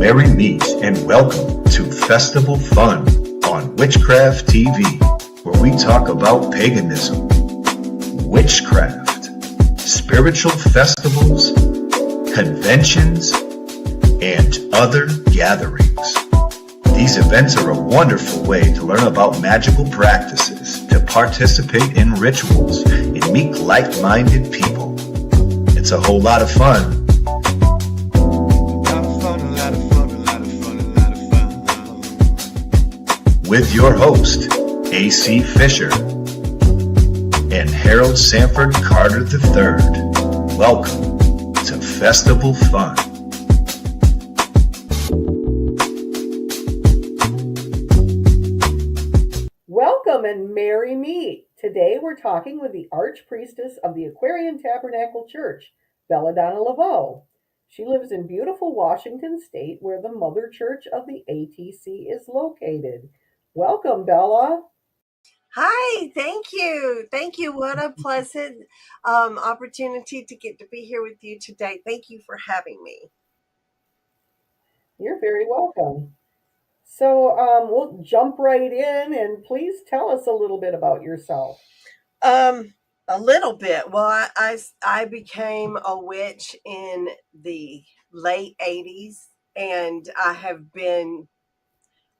Merry Meet and welcome to Festival Fun on Witchcraft TV, where we talk about paganism, witchcraft, spiritual festivals, conventions, and other gatherings. These events are a wonderful way to learn about magical practices, to participate in rituals, and meet like-minded people. It's a whole lot of fun. With your host, A.C. Fisher and Harold Sanford Carter III. Welcome to Festival Fun. Welcome and merry meet. Today we're talking with the Arch-Priestess of the Aquarian Tabernacle Church, Belladonna Laveau. She lives in beautiful Washington State, where the mother church of the ATC is located. Welcome, Bella. Hi, thank you. Thank you. What a pleasant opportunity to get to be here with you today. Thank you for having me. You're very welcome. So we'll jump right in and please tell us a little bit about yourself. A little bit. Well, I became a witch in the late 80s, and I have been,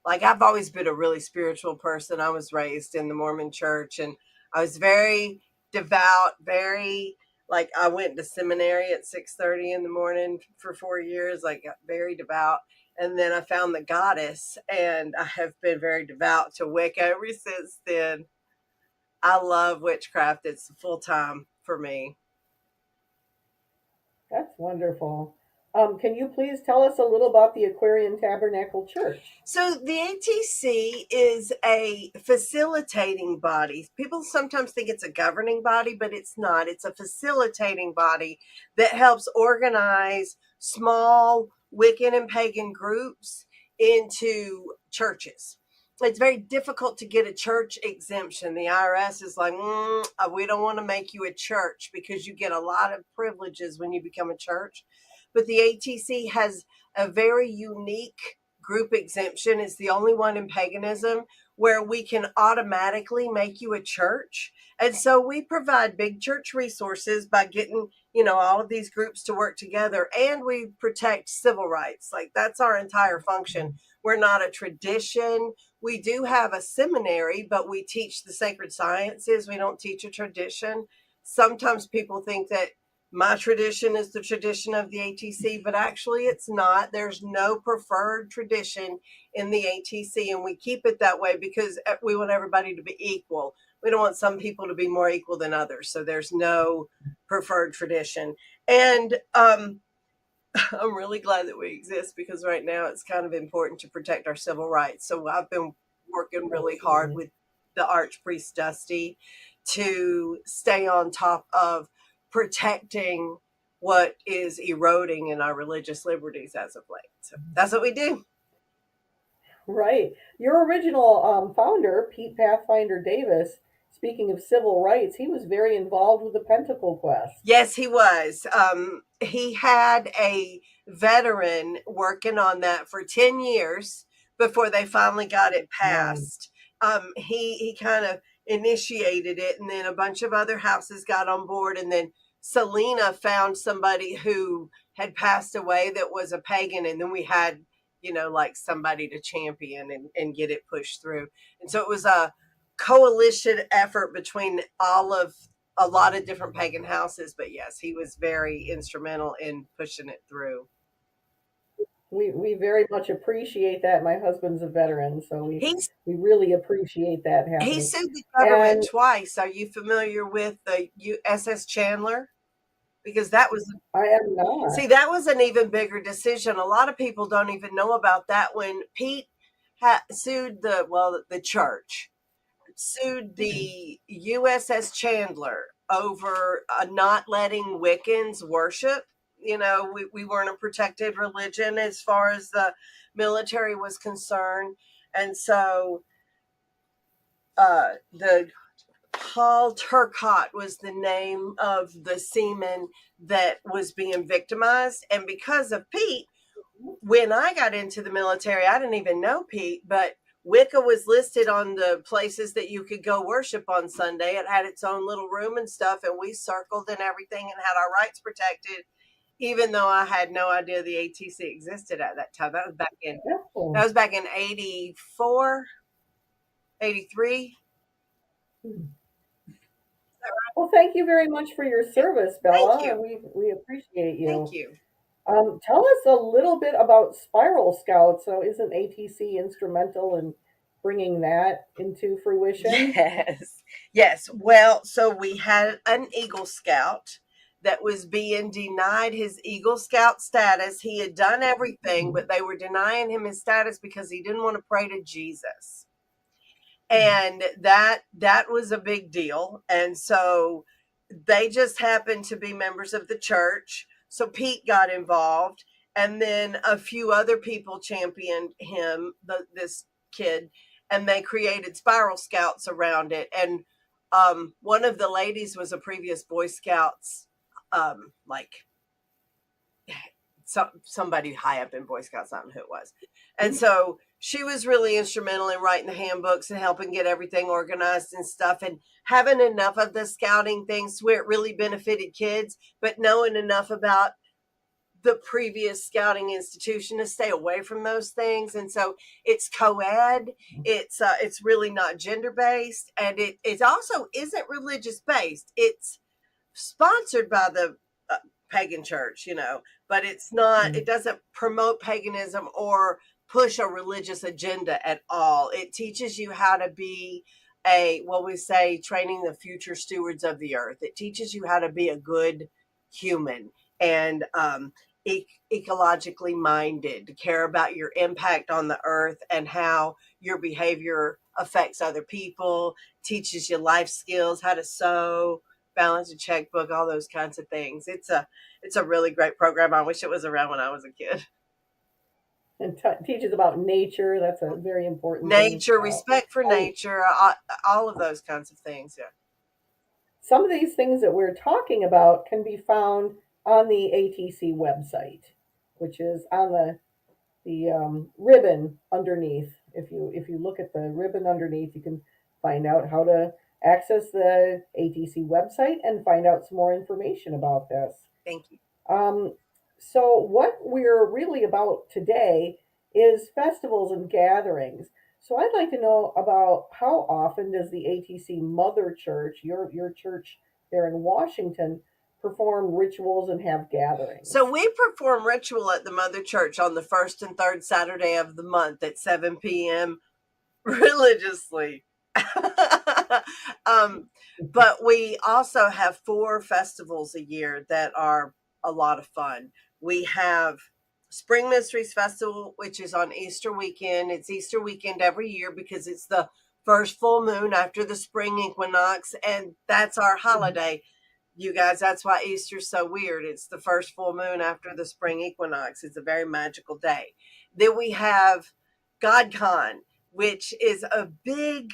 I've always been a really spiritual person. I was raised in the Mormon church, and I was very devout, I went to seminary at 6:30 in the morning for 4 years, very devout. And then I found the goddess, and I have been very devout to Wicca ever since then. I love witchcraft. It's full time for me. That's wonderful. Can you please tell us a little about the Aquarian Tabernacle Church? So the ATC is a facilitating body. People sometimes think it's a governing body, but it's not. It's a facilitating body that helps organize small Wiccan and pagan groups into churches. It's very difficult to get a church exemption. The IRS is like, we don't want to make you a church because you get a lot of privileges when you become a church. But the ATC has a very unique group exemption. It's the only one in paganism where we can automatically make you a church. And so we provide big church resources by getting, all of these groups to work together, and we protect civil rights. That's our entire function. We're not a tradition. We do have a seminary, but we teach the sacred sciences. We don't teach a tradition. Sometimes people think that my tradition is the tradition of the ATC, but actually it's not. There's no preferred tradition in the ATC, and we keep it that way because we want everybody to be equal. We don't want some people to be more equal than others, so there's no preferred tradition. And I'm really glad that we exist because right now it's kind of important to protect our civil rights. So I've been working really hard with the Arch-Priestess Dusty to stay on top of protecting what is eroding in our religious liberties as of late. So that's what we do. Right. Your original founder, Pete Pathfinder Davis, speaking of civil rights, he was very involved with the Pentacle Quest. Yes, he was. He had a veteran working on that for 10 years before they finally got it passed. He kind of initiated it, and then a bunch of other houses got on board, and then Selena found somebody who had passed away that was a pagan, and then we had somebody to champion and get it pushed through. And so it was a coalition effort between a lot of different pagan houses, but yes, he was very instrumental in pushing it through. We very much appreciate that. My husband's a veteran, so we really appreciate that happening. He sued the government twice. Are you familiar with the USS Chandler? Because that was... I am not. See, that was an even bigger decision. A lot of people don't even know about that. When Pete sued the church, sued the USS Chandler over not letting Wiccans worship. We weren't a protected religion as far as the military was concerned. And so the Paul Turcotte was the name of the seaman that was being victimized. And because of Pete, when I got into the military, I didn't even know Pete, but Wicca was listed on the places that you could go worship on Sunday. It had its own little room and stuff, and we circled and everything and had our rights protected, even though I had no idea the ATC existed at that time. That was back in 84, 83. Well, thank you very much for your service, Bella. Thank you. We appreciate you. Thank you. Tell us a little bit about Spiral Scouts. So, isn't ATC instrumental in bringing that into fruition? Yes. Well, so we had an Eagle Scout that was being denied his Eagle Scout status. He had done everything, but they were denying him his status because he didn't want to pray to Jesus. And that was a big deal. And so they just happened to be members of the church. So Pete got involved, and then a few other people championed him, this kid, and they created Spiral Scouts around it. And one of the ladies was a previous Boy Scouts, somebody high up in Boy Scouts, I don't know who it was. And so she was really instrumental in writing the handbooks and helping get everything organized and stuff, and having enough of the scouting things where it really benefited kids, but knowing enough about the previous scouting institution to stay away from those things. And so it's co-ed. It's really not gender-based, and it also isn't religious-based. It's sponsored by the pagan church, but it's not, it doesn't promote paganism or push a religious agenda at all. It teaches you how to be we say, training the future stewards of the earth. It teaches you how to be a good human and ecologically minded, to care about your impact on the earth and how your behavior affects other people, teaches you life skills, how to sew, balance a checkbook, all those kinds of things. It's a really great program. I wish it was around when I was a kid. And teaches about nature. That's a very important nature, thing. Respect for nature, all of those kinds of things. Yeah. Some of these things that we're talking about can be found on the ATC website, which is on the ribbon underneath. If you look at the ribbon underneath, you can find out how to access the ATC website and find out some more information about this. Thank you. So what we're really about today is festivals and gatherings. So I'd like to know about how often does the ATC Mother Church, your church there in Washington, perform rituals and have gatherings? So we perform ritual at the Mother Church on the first and third Saturday of the month at 7 p.m. religiously. But we also have 4 festivals a year that are a lot of fun. We have Spring Mysteries Festival, which is on Easter weekend. It's Easter weekend every year because it's the first full moon after the spring equinox, and that's our holiday. You guys, that's why Easter's so weird. It's the first full moon after the spring equinox. It's a very magical day. Then we have GodCon, which is a big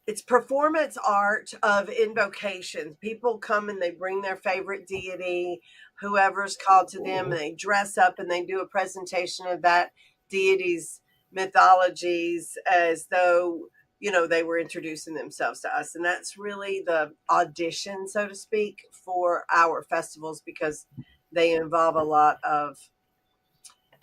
it's performance art of invocations. People come and they bring their favorite deity, whoever's called to them, and they dress up and they do a presentation of that deity's mythologies as though, they were introducing themselves to us. And that's really the audition, so to speak, for our festivals, because they involve a lot of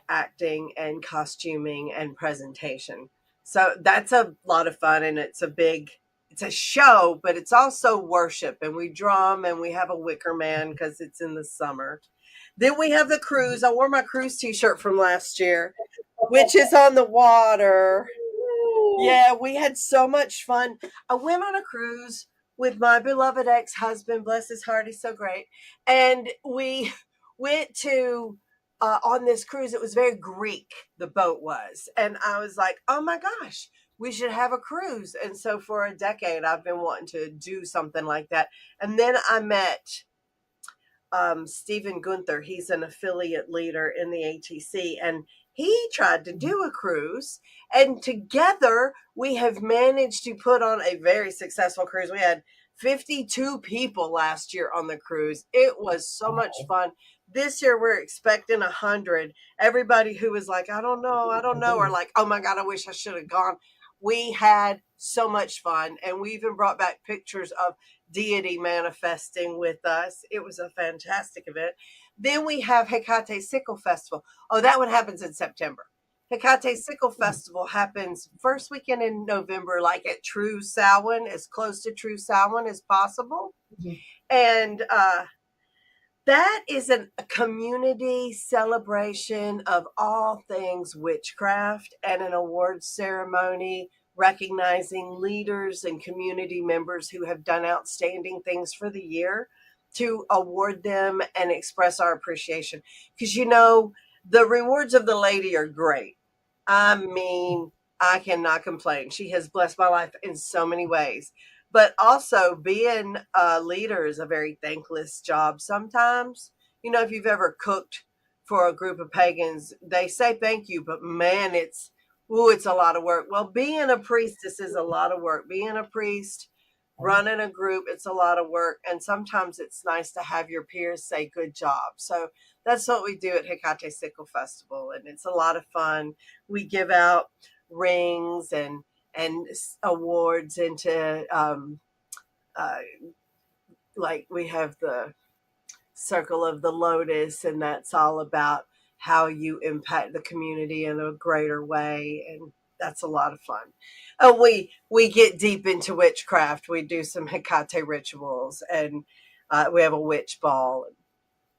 acting and costuming and presentation. So that's a lot of fun, and it's a show, but it's also worship, and we drum and we have a wicker man because it's in the summer. Then we have the cruise. I wore my cruise t-shirt from last year, which is on the water. Yeah, we had so much fun. I went on a cruise with my beloved ex-husband, bless his heart, he's so great. And we went to on this cruise. It was very Greek, the boat was. And I was like, oh my gosh, we should have a cruise. And so for a decade, I've been wanting to do something like that. And then I met Stephen Gunther. He's an affiliate leader in the ATC, and he tried to do a cruise. And together, we have managed to put on a very successful cruise. We had 52 people last year on the cruise. It was so much fun. This year we're expecting 100. Everybody who was like, I don't know, or like, oh my God, I wish I should have gone. We had so much fun, and we even brought back pictures of deity manifesting with us. It was a fantastic event. Then we have Hecate Sickle Festival. Oh, that one happens in September. Hecate Sickle Festival happens first weekend in November, like at True Samhain, as close to True Samhain as possible. And that is a community celebration of all things witchcraft, and an awards ceremony recognizing leaders and community members who have done outstanding things for the year, to award them and express our appreciation. Because, the rewards of the lady are great. I mean, I cannot complain. She has blessed my life in so many ways. But also, being a leader is a very thankless job sometimes. If you've ever cooked for a group of pagans, they say thank you, but man, it's a lot of work. Well, being a priestess is a lot of work. Being a priest, running a group, it's a lot of work. And sometimes it's nice to have your peers say good job. So that's what we do at Hecate Sickle Festival, and it's a lot of fun. We give out rings and awards into like we have the Circle of the Lotus, and that's all about how you impact the community in a greater way, and that's a lot of fun. Oh, we get deep into witchcraft. We do some Hecate rituals, and we have a witch ball, and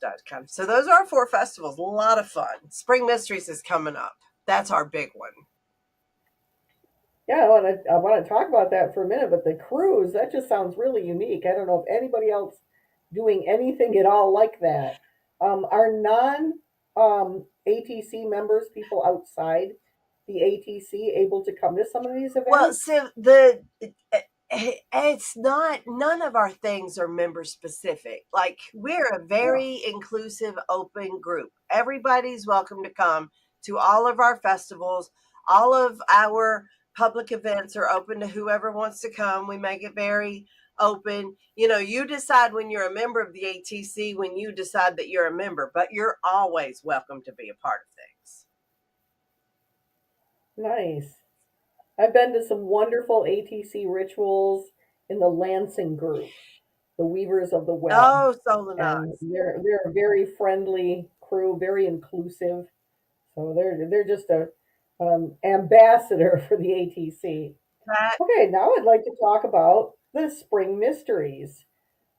that kind of. So those are our 4 festivals. A lot of fun. Spring Mysteries is coming up. That's our big one. Yeah, I want to talk about that for a minute, but the cruise, that just sounds really unique. I don't know if anybody else doing anything at all like that. Are non ATC members, people outside the ATC, able to come to some of these Well, events? so it's not, none of our things are member specific. Like, we're a Oh, very inclusive, open group. Everybody's welcome to come to all of our festivals. All of our public events are open to whoever wants to come. We make it very open. You decide when you're a member of the ATC, when you decide that you're a member, but you're always welcome to be a part of things. nice. I've been to some wonderful ATC rituals in the Lansing group, the Weavers of the Web, Oh, so and nice. they're a very friendly crew, very inclusive. So they're just a ambassador for the ATC. That Okay, now I'd like to talk about the Spring Mysteries.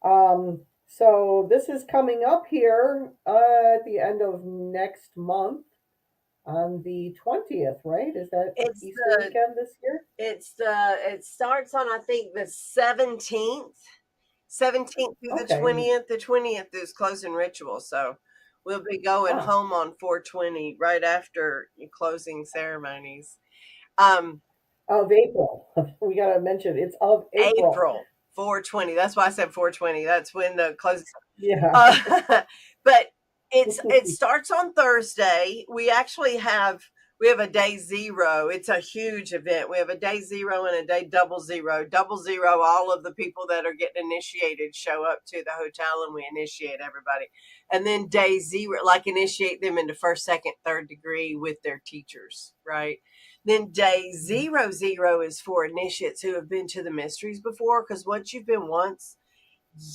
So this is coming up here at the end of next month on the 20th, right? Is that it's Easter the weekend this year? it starts on, I think, the 17th through the Okay. 20th. The 20th is closing ritual, so we'll be going Ah, home on 420 right after closing ceremonies. Um, of April. We got to mention it's of April. April 420. That's why I said 420. That's when the closing. Yeah. Uh, but it starts on Thursday. We have a day 0. It's a huge event. We have a day 0 and a day double 0. Double 0, all of the people that are getting initiated show up to the hotel, and we initiate everybody. And then day 0, like, initiate them into first, second, third degree with their teachers, right? Then day 00 is for initiates who have been to the mysteries before, because once you've been once,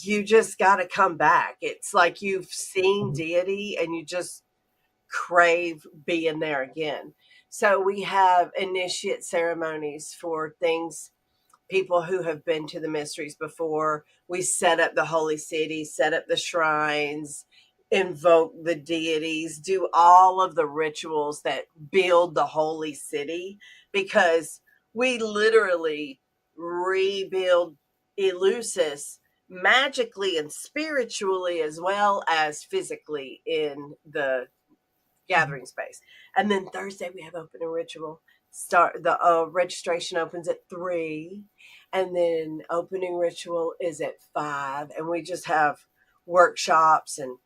you just got to come back. It's like you've seen deity and you just crave being there again. So we have initiate ceremonies for things, people who have been to the mysteries before. We set up the holy city, set up the shrines, invoke the deities, do all of the rituals that build the holy city, because we literally rebuild Eleusis magically and spiritually, as well as physically, in the gathering space. And then Thursday we have opening ritual. Start the registration opens at 3, and then opening ritual is at 5, and we just have workshops, and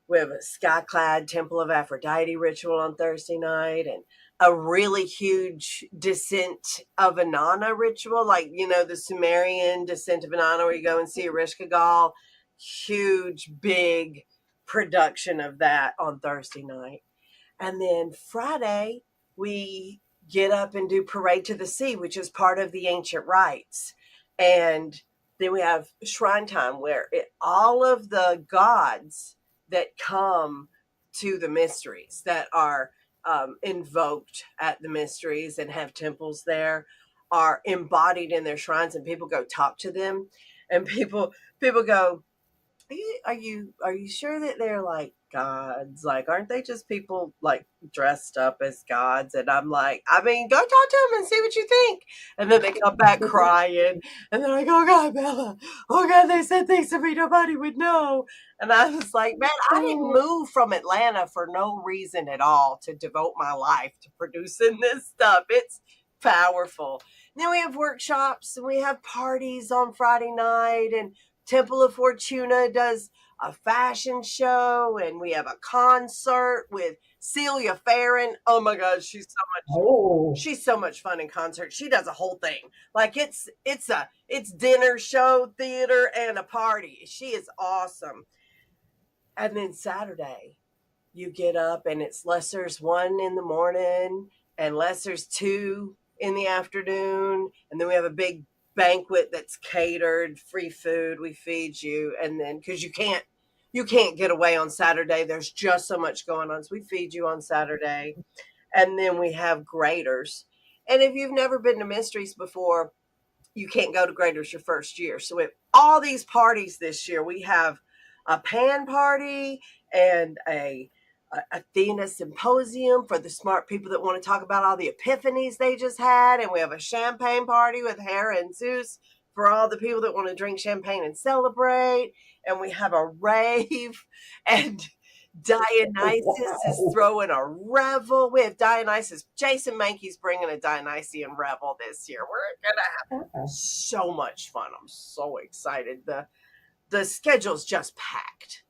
we have a skyclad Temple of Aphrodite ritual on Thursday night, and a really huge descent of Inanna ritual, like, the Sumerian descent of Inanna, where you go and see Ereshkigal. Huge, big production of that on Thursday night. And then Friday, we get up and do Parade to the Sea, which is part of the ancient rites. And then we have shrine time where all of the gods that come to the mysteries that are invoked at the mysteries and have temples there are embodied in their shrines, and people go talk to them, and people go, are you sure that they're like gods? Like, aren't they just people like dressed up as gods? And I'm like, I mean, go talk to them and see what you think. And then they come back crying, and they're like, oh God, Bella, oh God, they said things to me nobody would know. And I was like, man, I didn't move from Atlanta for no reason at all to devote my life to producing this stuff. It's powerful. And then we have workshops, and we have parties on Friday night, and Temple of Fortuna does a fashion show, and we have a concert with Celia Farron. Oh my God, she's so much fun in concert. She does a whole thing. Like it's dinner, show, theater, and a party. She is awesome. And then Saturday, you get up and it's Lesser's 1 in the morning and Lesser's 2 in the afternoon, and then we have a big banquet that's catered, free food, we feed you, and then because you can't get away on Saturday, there's just so much going on, so we feed you on Saturday. And then we have graders, and if you've never been to mysteries before, you can't go to graders your first year. So with all these parties this year, we have a pan party and a Athena symposium for the smart people that want to talk about all the epiphanies they just had. And we have a champagne party with Hera and Zeus for all the people that want to drink champagne and celebrate. And we have a rave, and Dionysus is throwing a revel. We have Dionysus. Jason Mankey's bringing a Dionysian revel this year. We're going to have so much fun. I'm so excited. The schedule's just packed.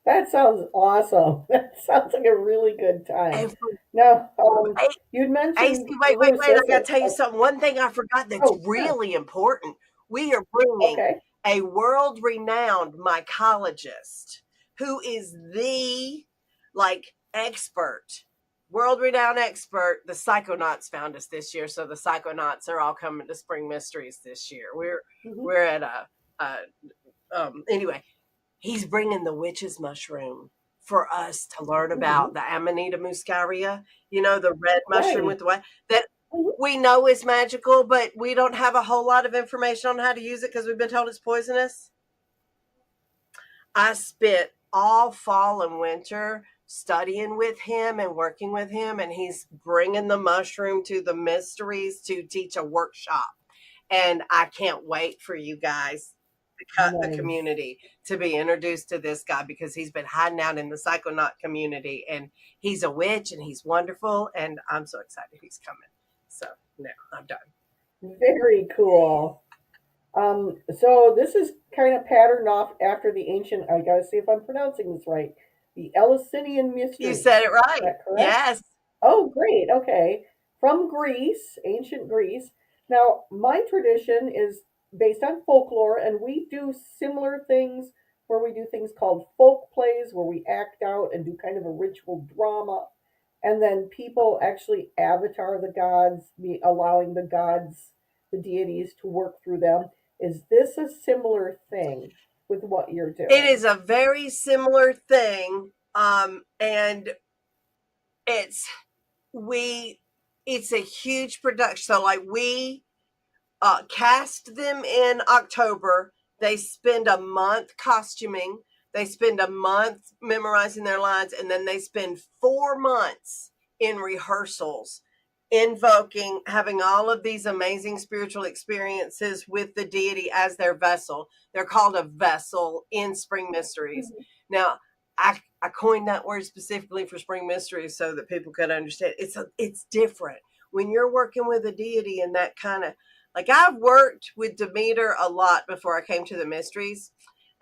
That sounds awesome. That sounds like a really good time. Now, you'd mentioned... wait, I got to tell you something. One thing I forgot that's really important. We are bringing a world-renowned mycologist who is the, expert, world-renowned expert. The Psychonauts found us this year, so the Psychonauts are all coming to Spring Mysteries this year. We're at anyway, he's bringing the witch's mushroom for us to learn about the Amanita muscaria, the red mushroom with the white, that we know is magical, but we don't have a whole lot of information on how to use it because we've been told it's poisonous. I spent all fall and winter studying with him and working with him, and he's bringing the mushroom to the mysteries to teach a workshop. And I can't wait for you guys, the community, to be introduced to this guy, because he's been hiding out in the Psychonaut community, and he's a witch and he's wonderful, and I'm so excited he's coming. So now I'm done. Very cool. So this is kind of patterned off after the ancient, I gotta see if I'm pronouncing this right, the Eleusinian mystery. You said it right. Is that correct? Yes. Oh, great. Okay. From Greece, ancient Greece. Now, my tradition is based on folklore, and we do similar things where we do things called folk plays, where we act out and do kind of a ritual drama. And then people actually avatar the gods, allowing the gods, the deities, to work through them. Is this a similar thing with what you're doing? It is a very similar thing. And it's a huge production. So we cast them in October. They spend a month costuming. They spend a month memorizing their lines, and then they spend 4 months in rehearsals, invoking, having all of these amazing spiritual experiences with the deity as their vessel. They're called a vessel in Spring Mysteries. Mm-hmm. Now, I coined that word specifically for Spring Mysteries so that people could understand. It's different when you're working with a deity, and that kind of, I've worked with Demeter a lot before I came to the mysteries,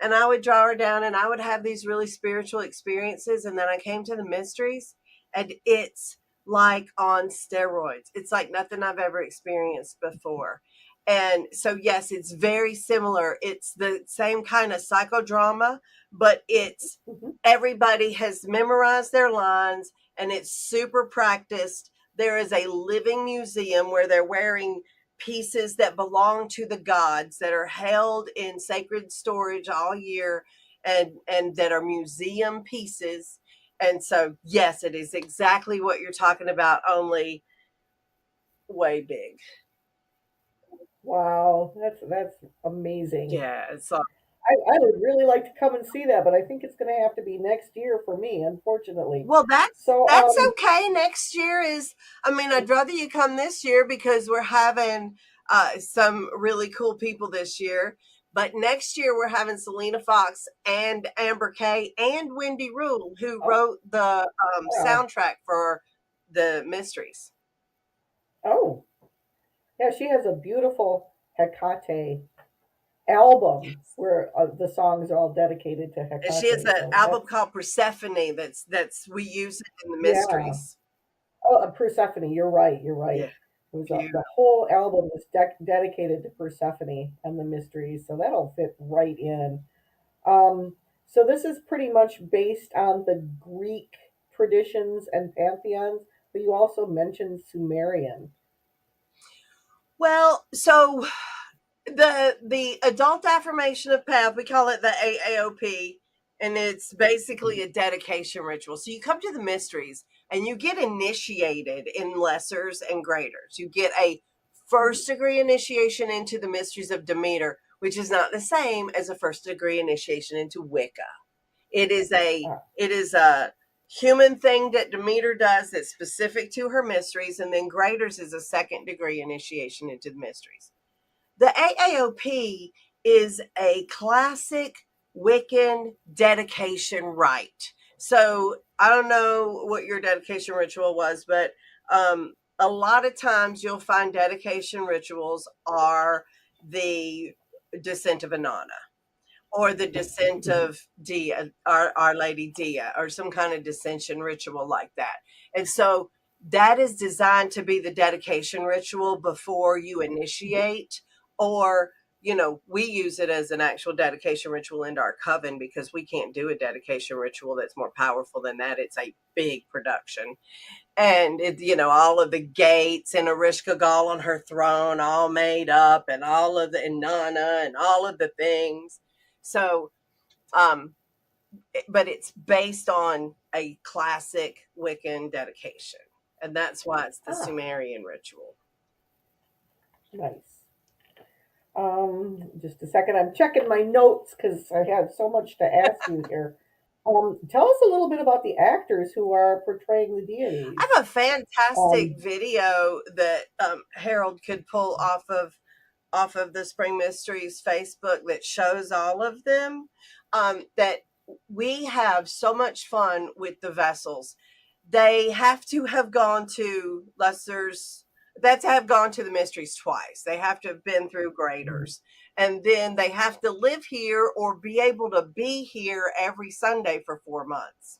and I would draw her down and I would have these really spiritual experiences. And then I came to the mysteries, and it's like on steroids. It's like nothing I've ever experienced before. And so, yes, it's very similar. It's the same kind of psychodrama, but it's everybody has memorized their lines and it's super practiced. There is a living museum where they're wearing pieces that belong to the gods that are held in sacred storage all year and that are museum pieces. And so, yes, it is exactly what you're talking about, only way big. Wow, that's amazing. Yeah, it's like, I would really like to come and see that, but I think it's going to have to be next year for me, unfortunately. well, So, that's okay. Next year is, I mean, I'd rather you come this year because we're having some really cool people this year. But next year we're having Selena Fox and Amber Kay and Wendy Rule, who oh, wrote the yeah. soundtrack for the Mysteries. Oh, yeah, she has a beautiful Hecate album where the songs are all dedicated to And she has Hecate. an So album that's, called Persephone. That's we use it in the yeah. Mysteries. Oh, Persephone. You're right. You're right. Yeah, It was the beautiful. whole album was dedicated to Persephone and the mysteries, so that'll fit right in. Um, so this is pretty much based on the Greek traditions and pantheons, but you also mentioned Sumerian. Well, so the adult affirmation of path, we call it the AAOP, and it's basically a dedication ritual. So you come to the mysteries and you get initiated in lessers and greaters. You get a first degree initiation into the mysteries of Demeter, which is not the same as a first degree initiation into Wicca. It is a Ah, it is a human thing that Demeter does that's specific to her mysteries, and then graders is a second degree initiation into the mysteries. The AAOP is a classic Wiccan dedication rite. So I don't know what your dedication ritual was, but a lot of times you'll find dedication rituals are the descent of Inanna or the descent mhm. of Dia, Our Lady Dia, or some kind of dissension ritual like that. And so that is designed to be the dedication ritual before you initiate, or we use it as an actual dedication ritual into our coven because we can't do a dedication ritual that's more powerful than that. It's a big production. And all of the gates and Erishka Gal on her throne all made up, and all of the Inanna and all of the things. So, um, but it's based on a classic Wiccan dedication, and that's why it's the Ah, Sumerian ritual. nice. Just a second. I'm checking my notes because I have so much to ask you here. Tell us a little bit about the actors who are portraying the I deities. have a fantastic Um, video that Harold could pull off of the Spring Mysteries Facebook that shows all of them. That we have so much fun with the vessels. They have to have gone to Lester's. That to have gone to the mysteries twice. They have to have been through graders. And then they have to live here or be able to be here every Sunday for 4 months.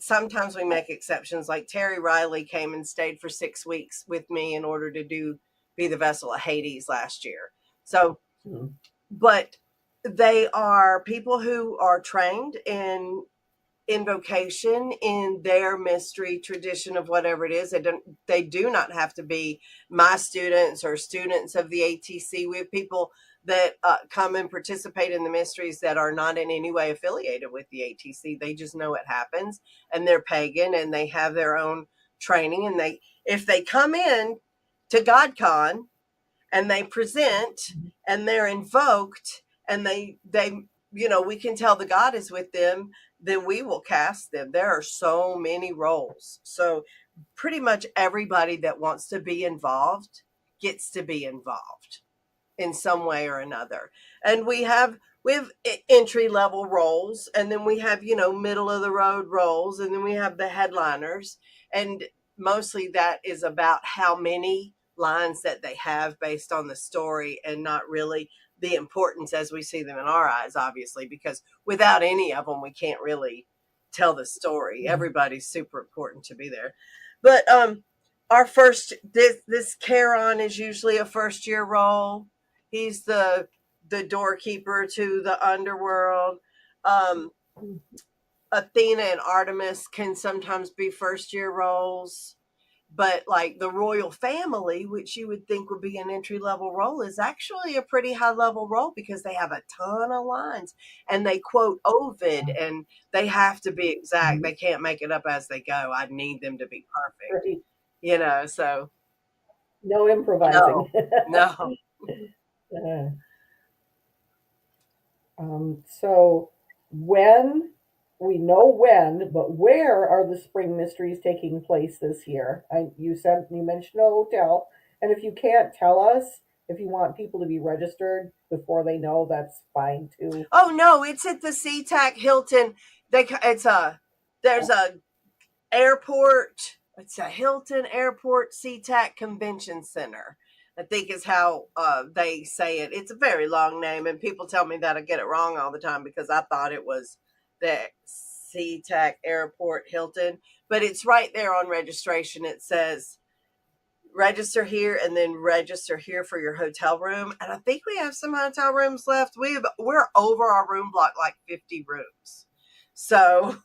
Sometimes we make exceptions. Like Terry Riley came and stayed for 6 weeks with me in order to be the vessel of Hades last year. So, mhm. but they are people who are trained in invocation in their mystery tradition of whatever it is. They do not have to be my students or students of the ATC. We have people that come and participate in the mysteries that are not in any way affiliated with the ATC. They just know it happens, and they're pagan, and they have their own training. And if they come in to GodCon and they present and they're invoked, and they we can tell the God is with them, then we will cast them. There are so many roles. So pretty much everybody that wants to be involved gets to be involved in some way or another. And we have entry level roles, and then we have middle of the road roles, and then we have the headliners. And mostly that is about how many lines that they have based on the story, and not really the importance as we see them in our eyes, obviously, because without any of them we can't really tell the story. Everybody's super important to be there. But our first this Charon is usually a first year role. He's the doorkeeper to the underworld. Athena and Artemis can sometimes be first year roles, but like the royal family, which you would think would be an entry level role, is actually a pretty high level role because they have a ton of lines and they quote Ovid and they have to be exact. They can't make it up as they go. I need them to be perfect, Right. you know, so No improvising. no. Uh, so when, we know when, but where are the spring mysteries taking place this year? You mentioned a hotel, and if you can't tell us, if you want people to be registered before they know, that's fine too. Oh no, it's at the SeaTac Hilton. There's a airport. It's a Hilton Airport SeaTac Convention Center, I think is how they say it. It's a very long name, and people tell me that I get it wrong all the time because I thought it was the SeaTac Airport Hilton, but it's right there on registration. It says register here and then register here for your hotel room. And I think we have some hotel rooms left. We're over our room block like 50 rooms. So,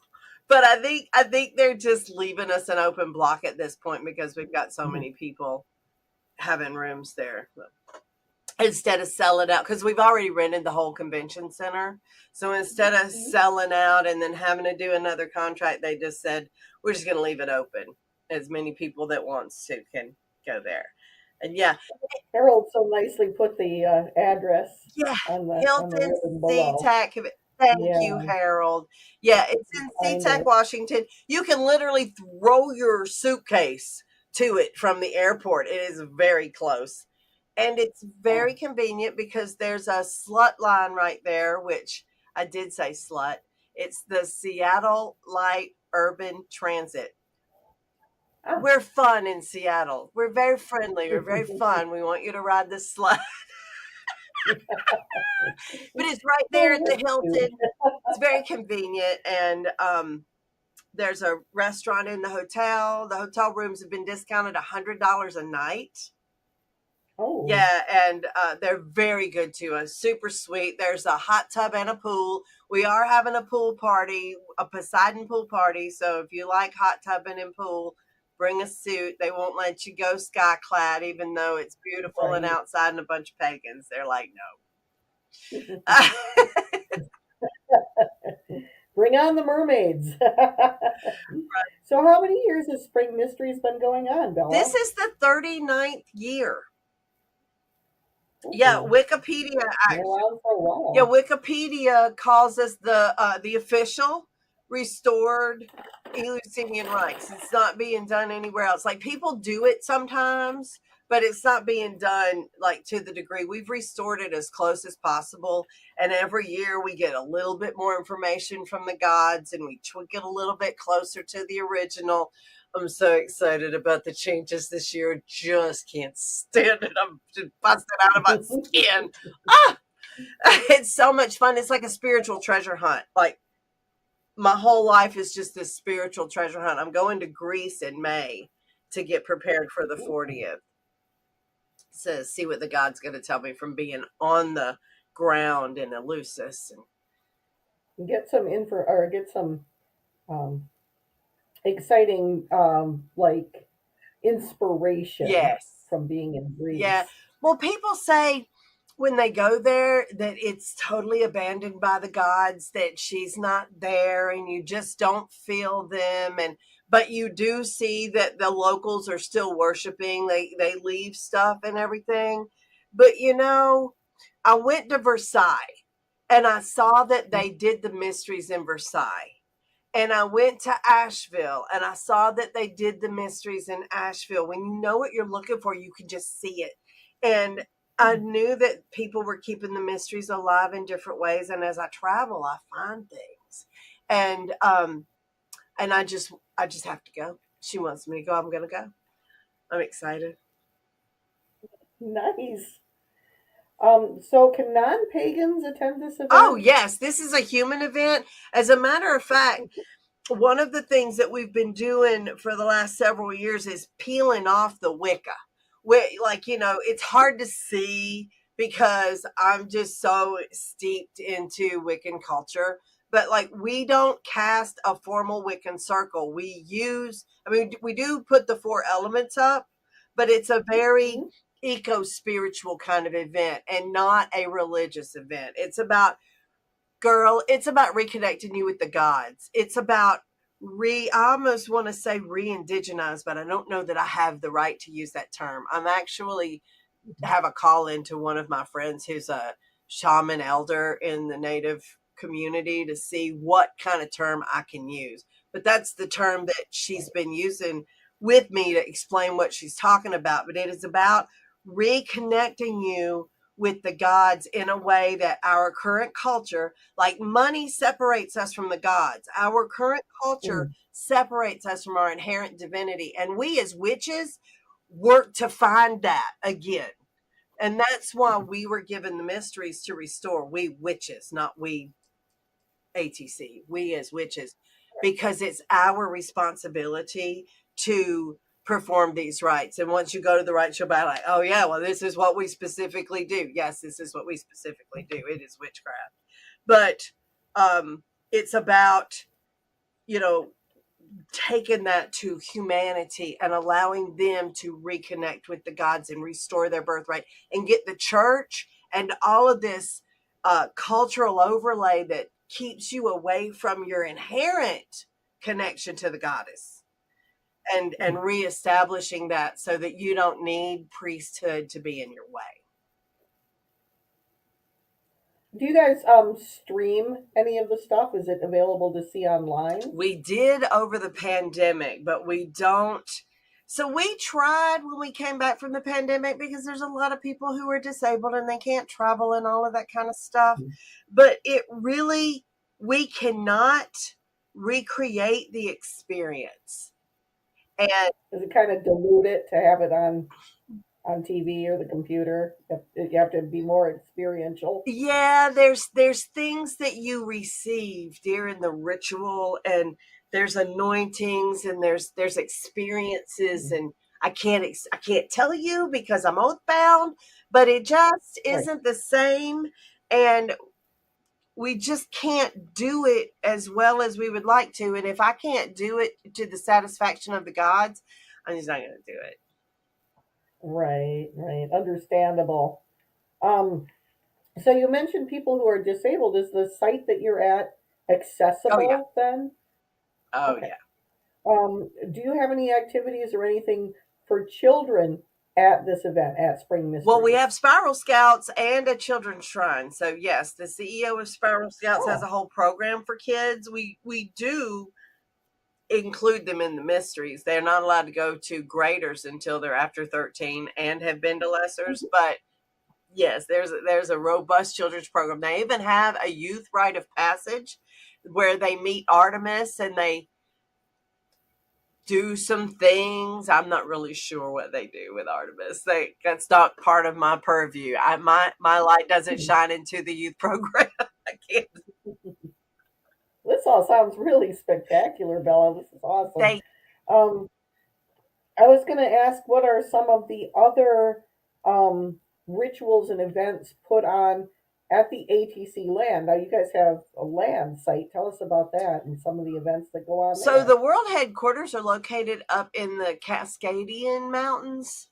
but I think they're just leaving us an open block at this point because we've got so many people having rooms there. Instead of selling out, because we've already rented the whole convention center. So instead of selling out and then having to do another contract, they just said, we're just going to leave it open. As many people that wants to can go there. And yeah, Harold so nicely put the address yeah, on the Hilton ribbon below. SeaTac. Thank Yeah, you, Harold. Yeah, it's in find SeaTac, it. Washington. You can literally throw your suitcase to it from the airport. It is very close. And it's very convenient because there's a slut line right there, which I did say slut. It's the Seattle Light Urban Transit. Ah. We're fun in Seattle. We're very friendly. We're very fun. We want you to ride this slut. But it's right there Oh, at the that's cute. Hilton. It's very convenient. And there's a restaurant in the hotel. The hotel rooms have been discounted $100 a night. Oh, Yeah, and they're very good to us. Super sweet. There's a hot tub and a pool. We are having a pool party, a Poseidon pool party. So if you like hot tubbing and pool, bring a suit. They won't let you go sky clad, even though it's beautiful and right. outside and a bunch of pagans. They're like, no. Bring on the mermaids. So how many years has Spring Mysteries been going on, This Bella? is the 39th year. Yeah, Ooh, Wikipedia been actually. around for a Yeah, while. Wikipedia calls us the official restored Eleusinian rites. It's not being done anywhere else. Like people do it sometimes, but it's not being done like to the degree we've restored it as close as possible. And every year we get a little bit more information from the gods and we tweak it a little bit closer to the original. I'm so excited about the changes this year. Just can't stand it. I'm just busting out of my skin. Ah! It's so much fun. It's like a spiritual treasure hunt. Like my whole life is just this spiritual treasure hunt. I'm going to Greece in May to get prepared for the 40th. So see what the God's going to tell me from being on the ground in Eleusis. Get some info or get some um, exciting like inspiration Yes. from being in Yeah. Greece. Well, people say when they go there that it's totally abandoned by the gods, that she's not there and you just don't feel them. And but you do see that the locals are still worshiping. They leave stuff and everything. But you know, I went to Versailles and I saw that they did the mysteries in Versailles. And I went to Asheville and I saw that they did the mysteries in Asheville. When you know what you're looking for, you can just see it. And I knew that people were keeping the mysteries alive in different ways. And as I travel, I find things. And I just have to go. She wants me to go. I'm gonna go. I'm excited. Nice. So can non-pagans attend this Oh event? yes, this is a human event. As a matter of fact, one of the things that we've been doing for the last several years is peeling off the Wicca. Like, it's hard to see because I'm just so steeped into Wiccan culture. But like, we don't cast a formal Wiccan circle. We do put the 4 elements up, but it's a very eco-spiritual kind of event and not a religious event. It's about reconnecting you with the gods. It's about I almost want to say re-indigenize, but I don't know that I have the right to use that term. I'm actually have a call into one of my friends who's a shaman elder in the native community to see what kind of term I can use. But that's the term that she's been using with me to explain what she's talking about. But it is about reconnecting you with the gods in a way that our current culture, like money separates us from the gods. Our current culture separates us from our inherent divinity. And we as witches work to find that again. And that's why we were given the mysteries to restore. We witches, not we ATC, we as witches, because it's our responsibility to perform these rites. And once you go to the rites, you'll be like, oh yeah, well, this is what we specifically do. Yes, this is what we specifically do. It is witchcraft. But it's about, taking that to humanity and allowing them to reconnect with the gods and restore their birthright and get the church and all of this cultural overlay that keeps you away from your inherent connection to the goddess and reestablishing that so that you don't need priesthood to be in your way. Do you guys stream any of the stuff? Is it available to see online? We did over the pandemic, but we don't. So we tried when we came back from the pandemic because there's a lot of people who are disabled and they can't travel and all of that kind of stuff. But we cannot recreate the experience. And does it kind of dilute it to have it on TV or the computer? You have to be more experiential. Yeah, there's things that you receive during the ritual, and there's anointings, and there's experiences, and I can't tell you because I'm oath bound, but it just isn't the same, and we just can't do it as well as we would like to. And if I can't do it to the satisfaction of the gods, I'm just not going to do it. Right. Understandable. So you mentioned people who are disabled. Is the site that you're at accessible then? Oh, yeah. Do you have any activities or anything for children at this event at Spring Mysteries? Well, we have Spiral Scouts and a children's shrine. So yes, the CEO of Spiral Scouts has a whole program for kids. We do include them in the mysteries. They're not allowed to go to graders until they're after 13 and have been to lessers. But yes, there's a robust children's program. They even have a youth rite of passage where they meet Artemis and they do some things. I'm not really sure what they do with Artemis. That's not part of my purview. My light doesn't shine into the youth program. I can't. This all sounds really spectacular, Bella. This is awesome. I was going to ask, what are some of the other rituals and events put on at the ATC land? Now, you guys have a land site. Tell us about that and some of the events that go on there. So the world headquarters are located up in the Cascadian Mountains,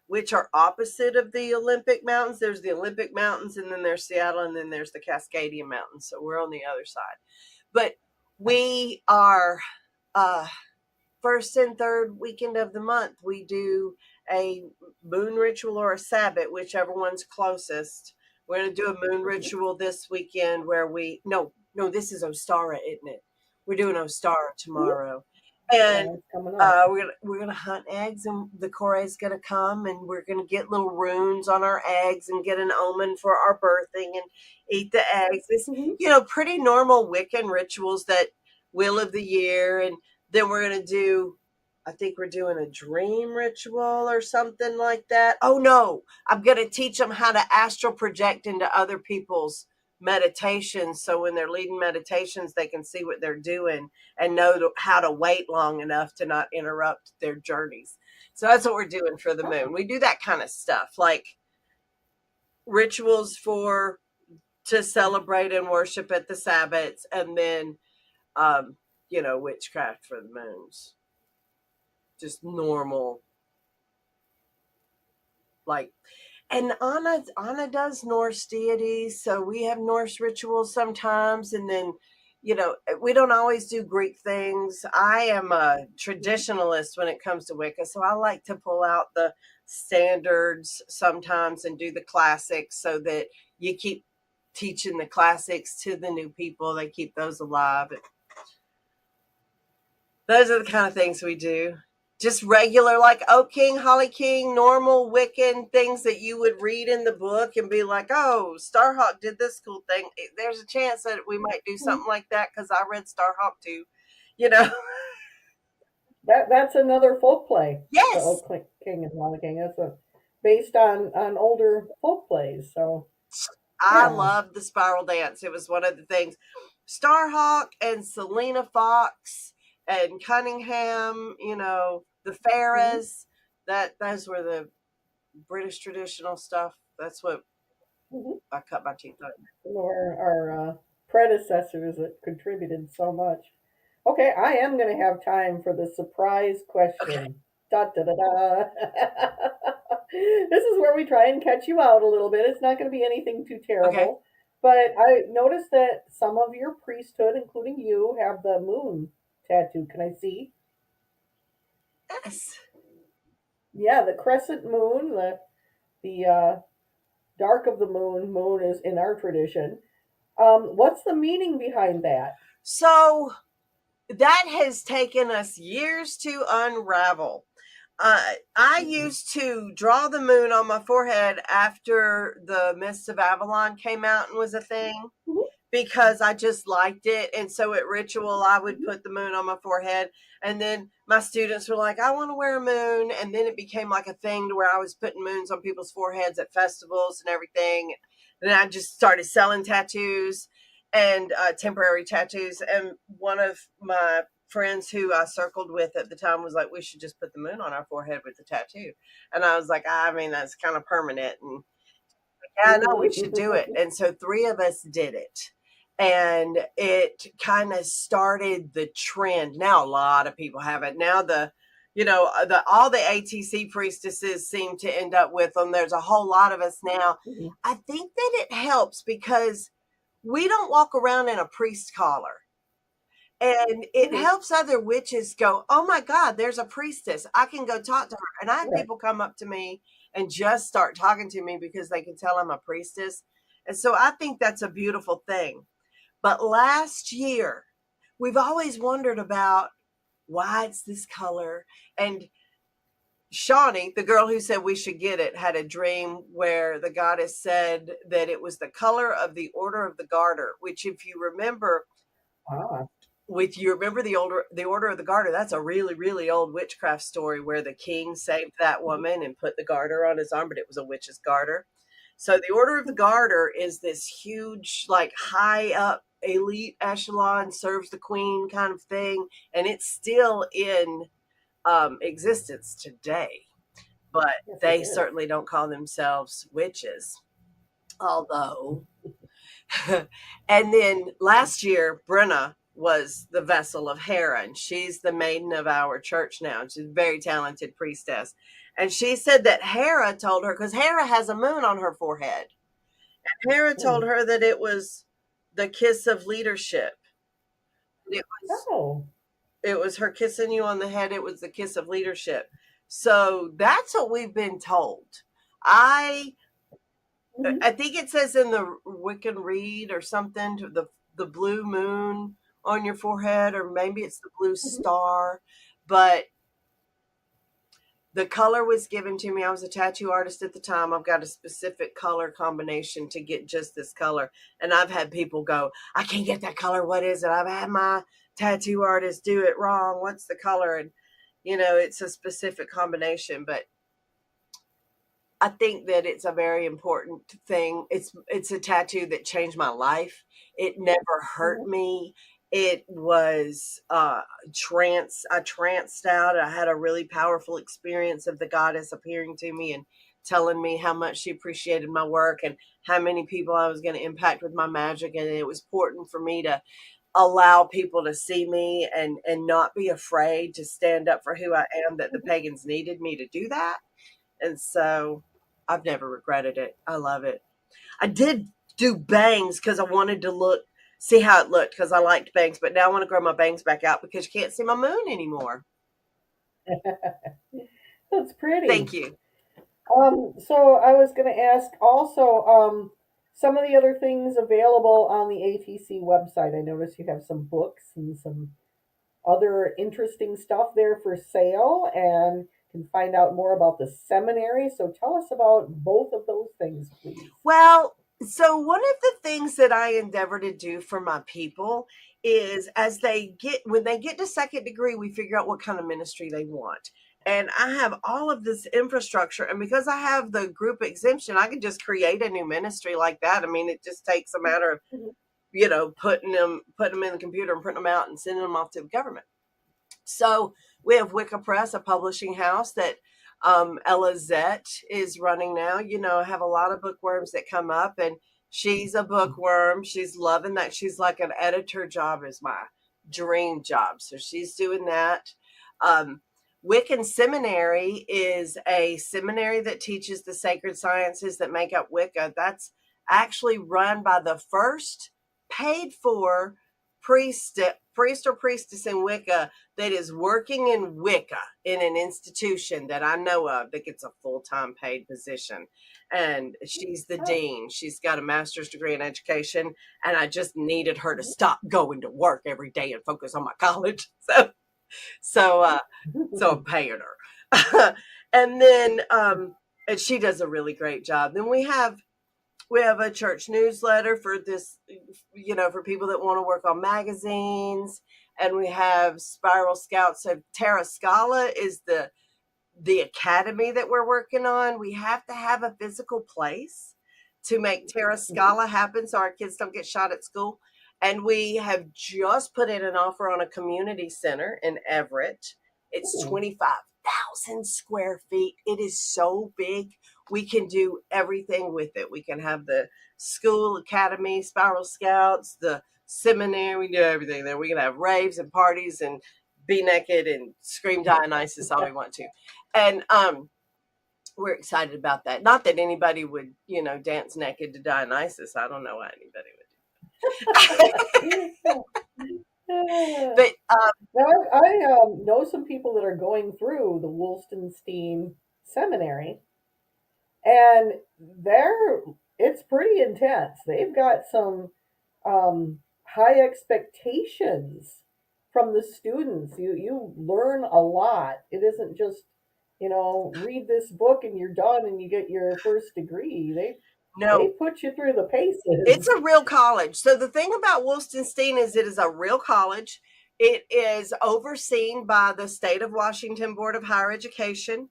which are opposite of the Olympic Mountains. There's the Olympic Mountains, and then there's Seattle, and then there's the Cascadian Mountains. So we're on the other side. But we are first and third weekend of the month. We do a moon ritual or a Sabbath, whichever one's closest. We're going to do a moon ritual this weekend where this is Ostara, isn't it? We're doing Ostara tomorrow. And we're gonna hunt eggs, and the Kore is gonna come, and we're gonna get little runes on our eggs and get an omen for our birthing and eat the eggs. This, pretty normal Wiccan rituals that Wheel of the Year, and then we're gonna do. I think we're doing a dream ritual or something like that. Oh no, I'm gonna teach them how to astral project into other people's meditations, so when they're leading meditations, they can see what they're doing and know how to wait long enough to not interrupt their journeys. So that's what we're doing for the moon. We do that kind of stuff, like rituals to celebrate and worship at the Sabbats, and then witchcraft for the moons. Just normal, like. And Anna does Norse deities, so we have Norse rituals sometimes, and then, we don't always do Greek things. I am a traditionalist when it comes to Wicca, so I like to pull out the standards sometimes and do the classics, so that you keep teaching the classics to the new people. They keep those alive. Those are the kind of things we do. Just regular, like Oak King, Holly King, normal Wiccan things that you would read in the book and be like, oh, Starhawk did this cool thing. There's a chance that we might do something like that because I read Starhawk too, That's another folk play. Yes. The Oak King and Holly King. That's based on older folk plays. So I love the spiral dance. It was one of the things. Starhawk and Selena Fox and Cunningham, the Farahs, those were the British traditional stuff. That's what I cut my teeth on. Our predecessors that contributed so much. Okay, I am going to have time for the surprise question. Okay. Da, da, da, da. This is where we try and catch you out a little bit. It's not going to be anything too terrible. Okay. But I noticed that some of your priesthood, including you, have the moon tattoo. Can I see? Yes. Yeah, the crescent moon, the dark of the moon is in our tradition. What's the meaning behind that? So that has taken us years to unravel. I used to draw the moon on my forehead after the Mists of Avalon came out and was a thing, because I just liked it. And so at ritual, I would put the moon on my forehead. And then my students were like, I want to wear a moon. And then it became like a thing to where I was putting moons on people's foreheads at festivals and everything. And then I just started selling tattoos and temporary tattoos. And one of my friends who I circled with at the time was like, we should just put the moon on our forehead with the tattoo. And I was like, I mean, that's kind of permanent. And yeah, no, we should do it. And so 3 of us did it. And it kind of started the trend. Now a lot of people have it. Now all the ATC priestesses seem to end up with them. There's a whole lot of us now. I think that it helps because we don't walk around in a priest collar. And it helps other witches go, oh my God, there's a priestess. I can go talk to her. And I have people come up to me and just start talking to me because they can tell I'm a priestess. And so I think that's a beautiful thing. But last year, we've always wondered about why it's this color. And Shawnee, the girl who said we should get it, had a dream where the goddess said that it was the color of the Order of the Garter, which, if you remember, the Order of the Garter, that's a really, really old witchcraft story where the king saved that woman and put the garter on his arm, but it was a witch's garter. So the Order of the Garter is this huge, like high up elite echelon, serves the queen kind of thing. And it's still in existence today. But they certainly don't call themselves witches. Although, and then last year, Brenna was the vessel of Hera, and she's the maiden of our church now. She's a very talented priestess. And she said that Hera told her, because Hera has a moon on her forehead, and Hera told her that it was the kiss of leadership. It was her kissing you on the head. It was the kiss of leadership. So that's what we've been told. I think it says in the Wiccan Read or something, the blue moon on your forehead, or maybe it's the blue star, but the color was given to me. I was a tattoo artist at the time. I've got a specific color combination to get just this color. And I've had people go, I can't get that color. What is it? I've had my tattoo artist do it wrong. What's the color? And, it's a specific combination. But I think that it's a very important thing. It's a tattoo that changed my life. It never hurt Mhm. me. It was I tranced out. I had a really powerful experience of the goddess appearing to me and telling me how much she appreciated my work and how many people I was going to impact with my magic. And it was important for me to allow people to see me and not be afraid to stand up for who I am, that the Mhm. pagans needed me to do that. And so I've never regretted it. I love it. I did do bangs because I wanted to see how it looked because I liked bangs, but now I want to grow my bangs back out because you can't see my moon anymore. That's Thank pretty. you. So I was going to ask also some of the other things available on the ATC website. I noticed you have some books and some other interesting stuff there for sale, and can find out more about the seminary. So tell us about both of those things, please. Well, so one of the things that I endeavor to do for my people is when they get to second degree, we figure out what kind of ministry they want. And I have all of this infrastructure. And because I have the group exemption, I can just create a new ministry like that. I mean, it just takes a matter of, Mhm. putting them in the computer and printing them out and sending them off to the government. So we have Wicca Press, a publishing house that Ella Zett is running now. I have a lot of bookworms that come up, and she's a bookworm. She's loving that. She's like, an editor job is my dream job. So she's doing that. Um, Wiccan Seminary is a seminary that teaches the sacred sciences that make up Wicca. That's actually run by the first paid for priest or priestess in Wicca that is working in Wicca in an institution that I know of that gets a full-time paid position. And she's the Oh. dean. She's got a master's degree in education. And I just needed her to stop going to work every day and focus on my college. So I'm paying her. And then, and she does a really great job. Then we have a church newsletter for this, for people that want to work on magazines. And we have Spiral Scouts. So Terra Scala is the academy that we're working on. We have to have a physical place to make Terra Scala happen so our kids don't get shot at school. And we have just put in an offer on a community center in Everett. It's Ooh. 25,000 square feet. It is so big. We can do everything with it. We can have the school, academy, Spiral Scouts, the seminary. We do everything there. We can have raves and parties and be naked and scream Dionysus all we want to. And we're excited about that. Not that anybody would, dance naked to Dionysus. I don't know why anybody would. But Now, I know some people that are going through the Woolstenstein Seminary, and it's pretty intense. They've got some high expectations from the students. You learn a lot. It isn't just read this book and you're done and you get your first degree. They no, put you through the it's paces. a real college. So the thing about Woolstenstein is it is a real college. It is overseen by the State of Washington Board of Higher Education.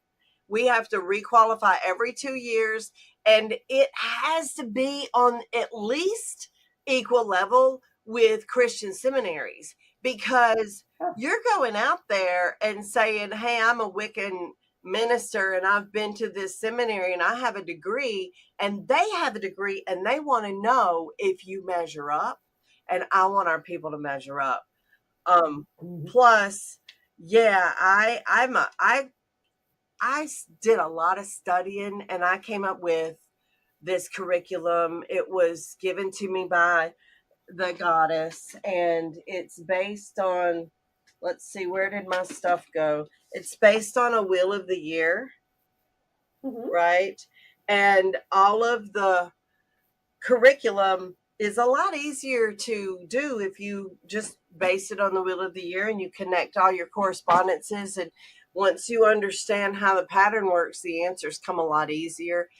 We have to requalify every 2 years, and it has to be on at least equal level with Christian seminaries, because Huh. you're going out there and saying, hey, I'm a Wiccan minister and I've been to this seminary and I have a degree, and they have a degree, and they want to know if you measure up. And I want our people to measure up. Mhm. Plus, yeah, I did a lot of studying, and I came up with this curriculum. It was given to me by the goddess, and it's based on, let's see, where did my stuff go? It's based on a wheel of the year, Mhm. right? And all of the curriculum is a lot easier to do if you just base it on the wheel of the year and you connect all your correspondences. And once you understand how the pattern works, the answers come a lot easier.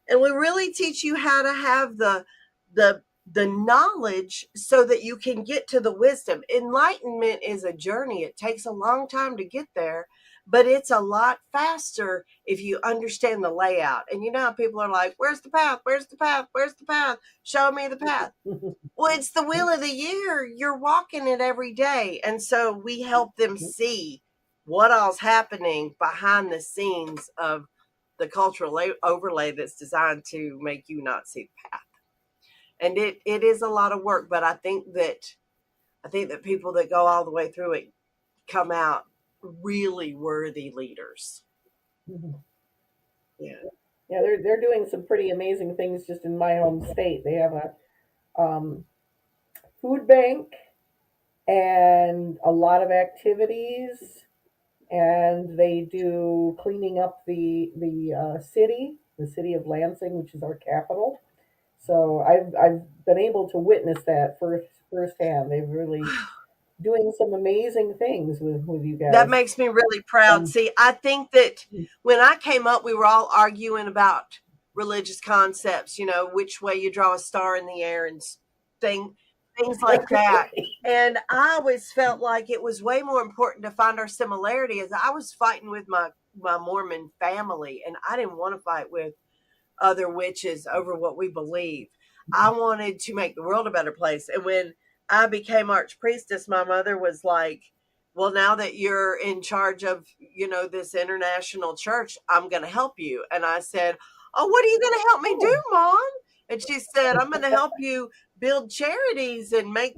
And we really teach you how to have the the knowledge so that you can get to the wisdom. Enlightenment is a journey. It takes a long time to get there, but it's a lot faster if you understand the layout. And you know how people are like, where's the path? Where's the path? Where's the path? Show me the path. Well, it's the wheel of the year. You're walking it every day. And so we help them see what all's happening behind the scenes of the cultural overlay that's designed to make you not see the path. And it is a lot of work, but I think that people that go all the way through it come out really worthy leaders. Yeah. Yeah, they're doing some pretty amazing things just in my home state. They have a food bank and a lot of activities, and they do cleaning up the city of Lansing, which is our capital. So I've been able to witness that firsthand. They've really doing some amazing things with you That guys. makes me really proud. Um, See, I think that when I came up, we were all arguing about religious concepts, which way you draw a star in the air and things like that. And I always felt like it was way more important to find our similarity, as I was fighting with my Mormon family, and I didn't want to fight with other witches over what we believe. I wanted to make the world a better place. And when I became Arch-Priestess, my mother was like, well, now that you're in charge of, this international church, I'm going to help you. And I said, oh, what are you going to help me do, Mom? And she said, I'm going to help you build charities and make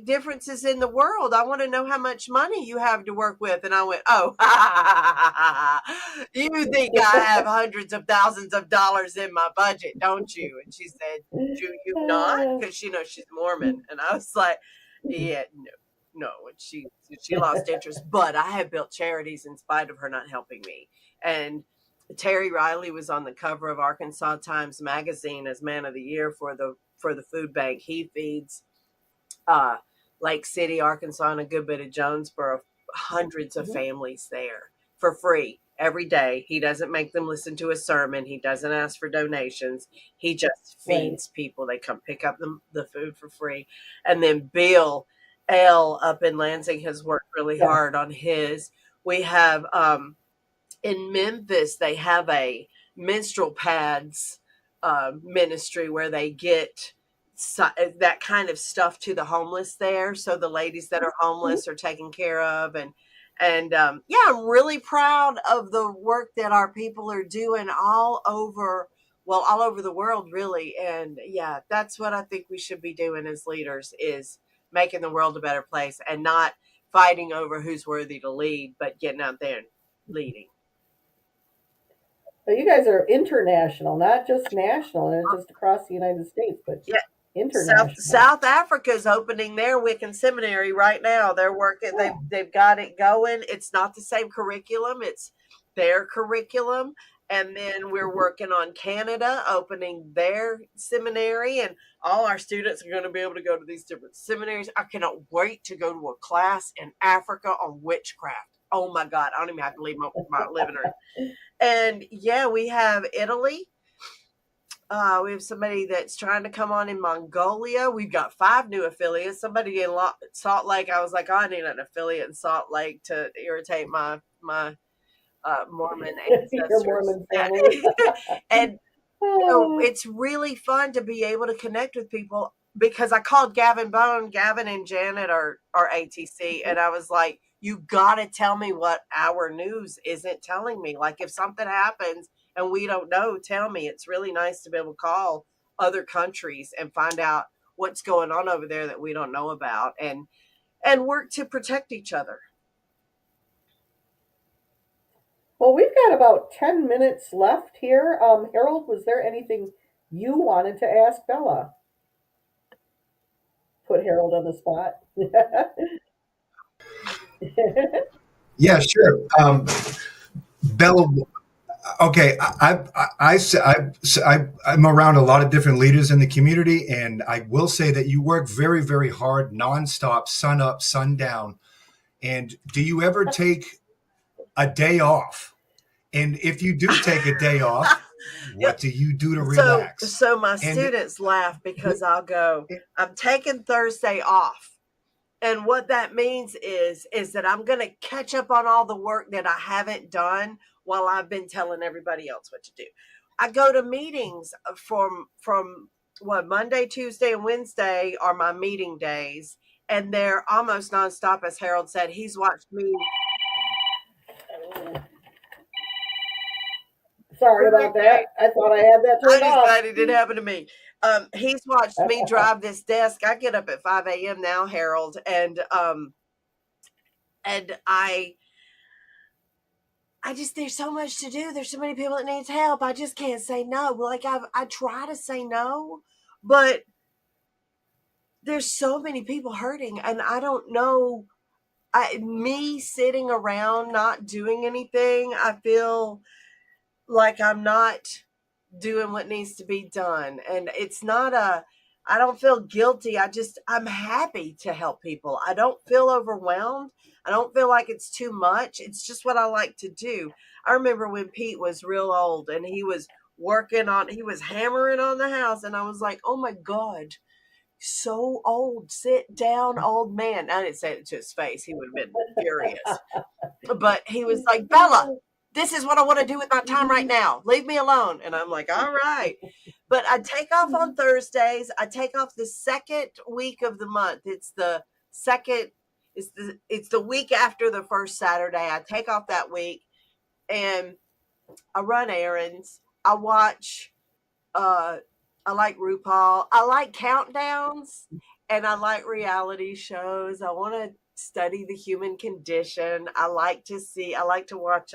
differences in the world. I want to know how much money you have to work with. And I went, oh, you think I have hundreds of thousands of dollars in my budget, don't you? And she said, do you not? Because she's Mormon. And I was like, yeah, no. And she lost interest. But I have built charities in spite of her not helping me. And Terry Riley was on the cover of Arkansas Times Magazine as Man of the Year for the food bank. He feeds Lake City, Arkansas, and a good bit of Jonesboro, hundreds of families there for free every day. He doesn't make them listen to a sermon. He doesn't ask for donations. He just feeds people. They come pick up the food for free. And then Bill L. up in Lansing has worked really hard on his. We have in Memphis, they have a menstrual pads ministry where they get that kind of stuff to the homeless there. So the ladies that are homeless are taken care of. And I'm really proud of the work that our people are doing all over the world, really. And yeah, that's what I think we should be doing as leaders, is making the world a better place and not fighting over who's worthy to lead, but getting out there and leading. So you guys are international, not just national, and just across the United States, but international. South Africa is opening their Wiccan seminary right now. They're working. They've got it going. It's not the same curriculum. It's their curriculum. And then we're working on Canada opening their seminary, and all our students are going to be able to go to these different seminaries. I cannot wait to go to a class in Africa on witchcraft. Oh my God, I don't even have to leave my living room. And yeah, we have Italy. We have somebody that's trying to come on in Mongolia. We've got 5 new affiliates. Somebody in Salt Lake. I was like, I need an affiliate in Salt Lake to irritate my Mormon ancestors. Your Mormon family. And it's really fun to be able to connect with people, because I called Gavin Bone. Gavin and Janet are ATC, and I was like, you got to tell me what our news isn't telling me. Like, if something happens and we don't know, tell me. It's really nice to be able to call other countries and find out what's going on over there that we don't know about, and work to protect each other. Well, we've got about 10 minutes left here. Harold, was there anything you wanted to ask Bella? Put Harold on the spot. Yeah, sure. Bella, okay, I'm around a lot of different leaders in the community, and I will say that you work very, very hard, nonstop, sun up, sun down. And do you ever take a day off? And if you do take a day off, what do you do to relax? So my students laugh because I'll go, I'm taking Thursday off. And what that means is that I'm going to catch up on all the work that I haven't done while I've been telling everybody else what to do. I go to meetings from what, Monday, Tuesday, and Wednesday are my meeting days, and they're almost nonstop. As Harold said, he's watched me. Sorry about that. I thought I had that I'm turned just off. glad it didn't happen to me. He's watched me drive this desk. I get up at 5 a.m. now, Harold, and I just, there's so much to do. There's so many people that needs help. I just can't say no. Like I try to say no, but there's so many people hurting, and I don't know. Me sitting around not doing anything, I feel like I'm not doing what needs to be done. And it's not I don't feel guilty. I'm happy to help people. I don't feel overwhelmed. I don't feel like it's too much. It's just what I like to do. I remember when Pete was real old and he was hammering on the house, and I was like, oh my God, so old, sit down, old man. I didn't say it to his face. He would have been furious. But he was like, Bella, this is what I want to do with my time right now. Leave me alone. And I'm like, all right. But I take off on Thursdays. I take off the second week of the month. It's the week after the first Saturday. I take off that week and I run errands. I watch I like RuPaul. I like countdowns, and I like reality shows. I want to study the human condition. I like to watch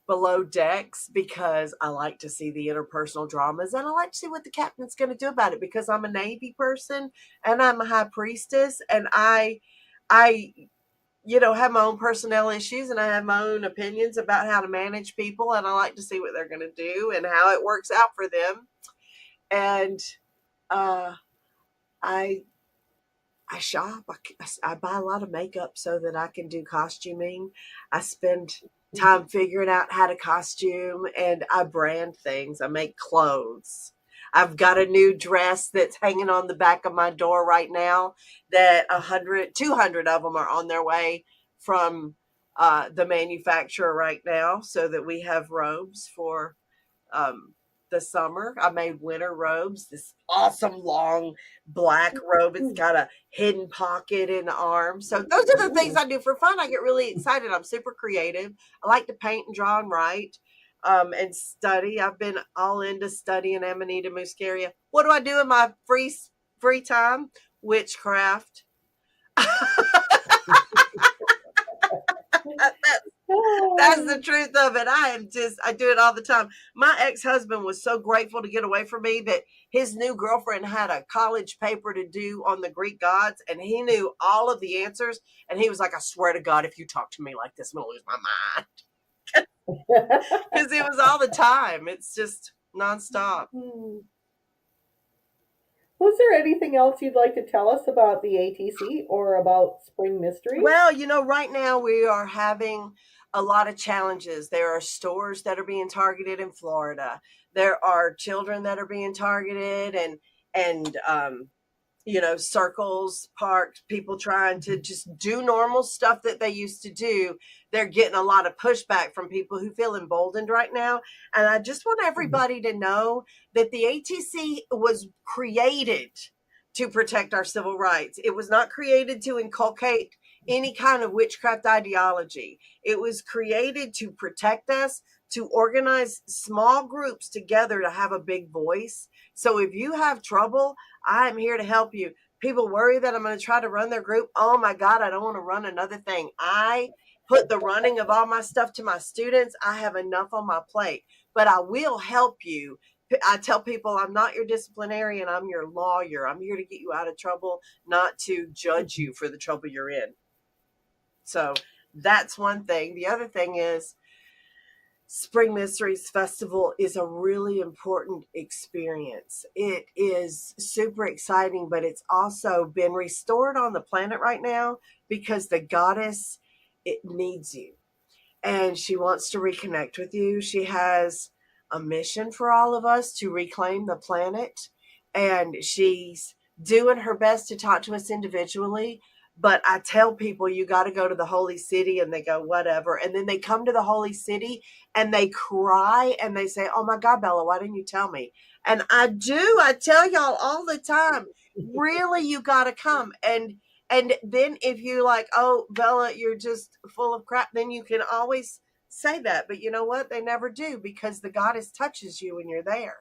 Below Decks because I like to see the interpersonal dramas, and I like to see what the captain's going to do about it because I'm a Navy person and I'm a high priestess, and I have my own personnel issues, and I have my own opinions about how to manage people, and I like to see what they're going to do and how it works out for them. And I shop. I buy a lot of makeup so that I can do costuming. I spend time figuring out how to costume, and I brand things. I make clothes. I've got a new dress that's hanging on the back of my door right now that 200 of them are on their way from the manufacturer right now, so that we have robes for the summer. I made winter robes, this awesome long black robe. It's got a hidden pocket in the arm. So those are the things I do for fun. I get really excited. I'm super creative. I like to paint and draw and write and study. I've been all into studying Amanita muscaria. What do I do in my free time? Witchcraft. That's the truth of it. I do it all the time. My ex-husband was so grateful to get away from me that his new girlfriend had a college paper to do on the Greek gods, and he knew all of the answers. And he was like, I swear to God, if you talk to me like this, I'm going to lose my mind. Because it was all the time. It's just nonstop. Was there anything else you'd like to tell us about the ATC or about Spring Mysteries? Well, right now we are having a lot of challenges. There are stores that are being targeted in Florida. There are children that are being targeted, and circles, parks, people trying to just do normal stuff that they used to do. They're getting a lot of pushback from people who feel emboldened right now. And I just want everybody to know that the ATC was created to protect our civil rights. It was not created to inculcate any kind of witchcraft ideology. It was created to protect us, to organize small groups together to have a big voice. So if you have trouble, I'm here to help you. People worry that I'm going to try to run their group. Oh my God, I don't want to run another thing. I put the running of all my stuff to my students. I have enough on my plate, but I will help you. I tell people I'm not your disciplinarian. I'm your lawyer. I'm here to get you out of trouble, not to judge you for the trouble you're in. So that's one thing. The other thing is Spring Mysteries Festival is a really important experience. It is super exciting, but it's also been restored on the planet right now because the goddess, it needs you. And she wants to reconnect with you. She has a mission for all of us to reclaim the planet. And she's doing her best to talk to us individually. But I tell people, you got to go to the holy city, and they go, whatever. And then they come to the holy city and they cry and they say, oh my God, Bella, why didn't you tell me? And I tell y'all all the time, really, you got to come. And then if you're like, oh, Bella, you're just full of crap, then you can always say that. But you know what? They never do, because the goddess touches you when you're there.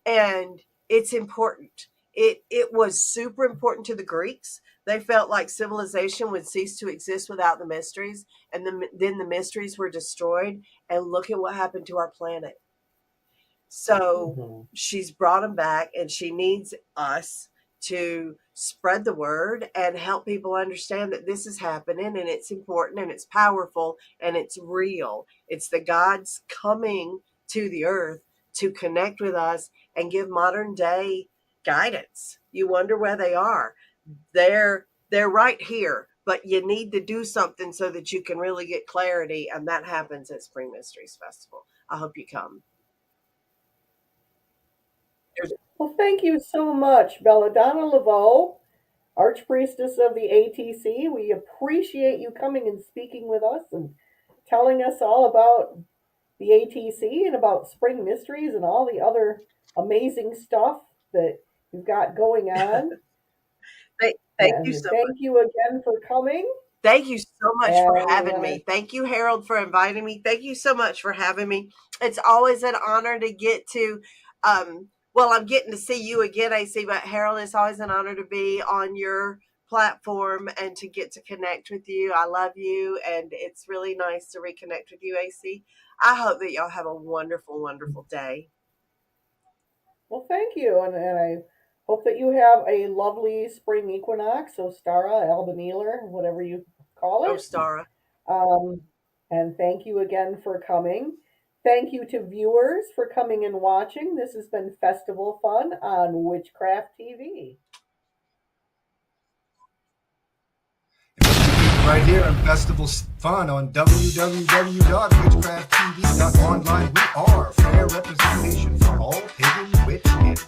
And it's important. It was super important to the Greeks. They felt like civilization would cease to exist without the mysteries, and then the mysteries were destroyed. And look at what happened to our planet. So she's brought them back, and she needs us to spread the word and help people understand that this is happening, and it's important, and it's powerful, and it's real. It's the gods coming to the earth to connect with us and give modern day guidance. You wonder where they are. They're right here, but you need to do something so that you can really get clarity, and that happens at Spring Mysteries Festival. I hope you come. Well, thank you so much, Belladonna Laveau, Arch-Priestess of the ATC. We appreciate you coming and speaking with us and telling us all about the ATC and about Spring Mysteries and all the other amazing stuff that you've got going on. Thank you so much. Thank you again for coming. Thank you so much for having me. Thank you, Harold, for inviting me. Thank you so much for having me. It's always an honor to get to, well, I'm getting to see you again, AC, but Harold, it's always an honor to be on your platform and to get to connect with you. I love you, and it's really nice to reconnect with you, AC. I hope that y'all have a wonderful, wonderful day. Well, thank you, and I hope that you have a lovely spring equinox, Ostara, Albanil, whatever you call it. Ostara. And thank you again for coming. Thank you to viewers for coming and watching. This has been Festival Fun on Witchcraft TV. Right here on Festival Fun on www.witchcrafttv.online. We are fair representation for all pagan, witch, and magic.